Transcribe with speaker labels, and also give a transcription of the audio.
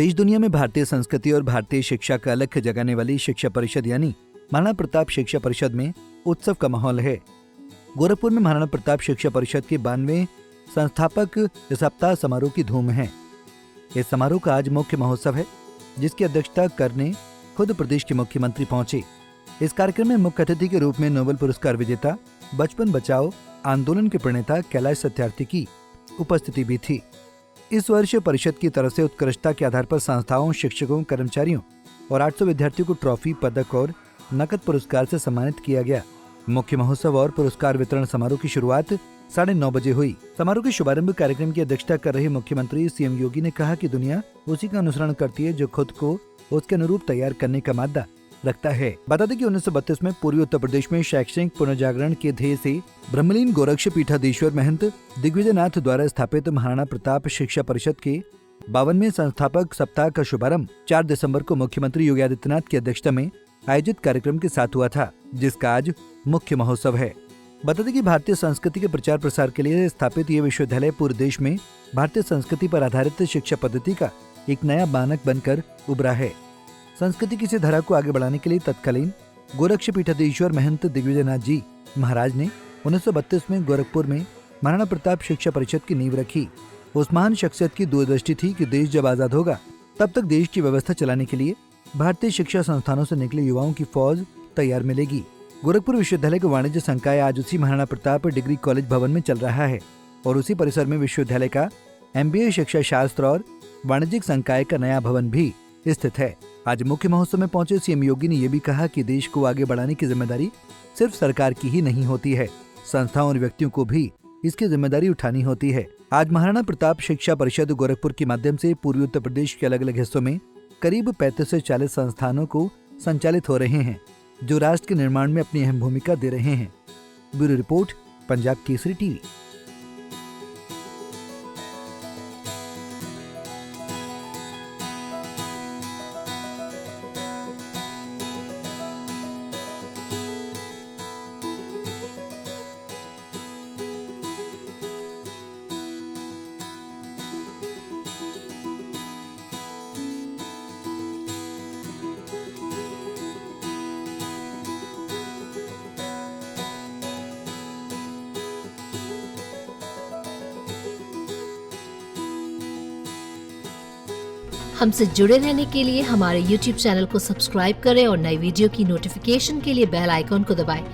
Speaker 1: देश दुनिया में भारतीय संस्कृति और भारतीय शिक्षा का अलख जगाने वाली शिक्षा परिषद यानी महाराणा प्रताप शिक्षा परिषद में उत्सव का माहौल है। गोरखपुर में महाराणा प्रताप शिक्षा परिषद के 92वें संस्थापक सप्ताह समारोह की धूम है। इस समारोह का आज मुख्य महोत्सव है, जिसकी अध्यक्षता करने खुद प्रदेश के मुख्यमंत्री पहुंचे। इस कार्यक्रम में मुख्य अतिथि के रूप में नोबेल पुरस्कार विजेता, बचपन बचाओ आंदोलन के प्रणेता कैलाश सत्यार्थी की उपस्थिति भी थी। इस वर्ष परिषद की तरफ से उत्कृष्टता के आधार पर संस्थाओं, शिक्षकों, कर्मचारियों और 800 विद्यार्थियों को ट्रॉफी, पदक और नकद पुरस्कार से सम्मानित किया गया। मुख्य महोत्सव और पुरस्कार वितरण समारोह की शुरुआत 9:30 बजे हुई। समारोह के शुभारंभ कार्यक्रम की अध्यक्षता कर रहे मुख्यमंत्री सीएम योगी ने कहा कि दुनिया उसी का अनुसरण करती है जो खुद को उसके अनुरूप तैयार करने का मादा रखता है। बता दें कि 1932 में पूर्वी उत्तर प्रदेश में शैक्षणिक पुनर्जागरण के ध्येय से ब्रह्मलीन गोरक्ष पीठाधीश्वर महंत दिग्विजयनाथ द्वारा स्थापित महाराणा प्रताप शिक्षा परिषद के 52वें संस्थापक सप्ताह का शुभारंभ 4 दिसंबर को मुख्यमंत्री योगी आदित्यनाथ की अध्यक्षता में आयोजित कार्यक्रम के साथ हुआ था, जिसका आज मुख्य महोत्सव है। बता दें कि भारतीय संस्कृति के प्रचार प्रसार के लिए स्थापित ये विश्वविद्यालय पूरे देश में भारतीय संस्कृति पर आधारित शिक्षा पद्धति का एक नया मानक बनकर उभरा है। संस्कृति की इस धारा को आगे बढ़ाने के लिए तत्कालीन गोरक्ष पीठाधीश्वर महंत दिग्विजयनाथ जी महाराज ने 1932 में गोरखपुर में महाराणा प्रताप शिक्षा परिषद की नींव रखी। उस महान शख्सियत की दूरदृष्टि थी कि देश जब आजाद होगा तब तक देश की व्यवस्था चलाने के लिए भारतीय शिक्षा संस्थानों से निकले युवाओं की फौज तैयार मिलेगी। गोरखपुर विश्वविद्यालय का वाणिज्य संकाय आज उसी महाराणा प्रताप डिग्री कॉलेज भवन में चल रहा है और उसी परिसर में विश्वविद्यालय का MBA शिक्षा शास्त्र और वाणिज्यिक संकाय का नया भवन भी स्थित है। आज मुख्य महोत्सव में पहुंचे सीएम योगी ने यह भी कहा कि देश को आगे बढ़ाने की जिम्मेदारी सिर्फ सरकार की ही नहीं होती है, संस्थाओं और व्यक्तियों को भी इसकी जिम्मेदारी उठानी होती है। आज महाराणा प्रताप शिक्षा परिषद गोरखपुर के माध्यम से पूर्वी उत्तर प्रदेश के अलग अलग हिस्सों में करीब 35 से 40 संस्थानों को संचालित हो रहे हैं, जो राष्ट्र के निर्माण में अपनी अहम भूमिका दे रहे हैं। Bureau report, Punjab Kesari TV.
Speaker 2: हमसे जुड़े रहने के लिए हमारे YouTube चैनल को सब्सक्राइब करें और नई वीडियो की नोटिफिकेशन के लिए बेल आइकॉन को दबाएं।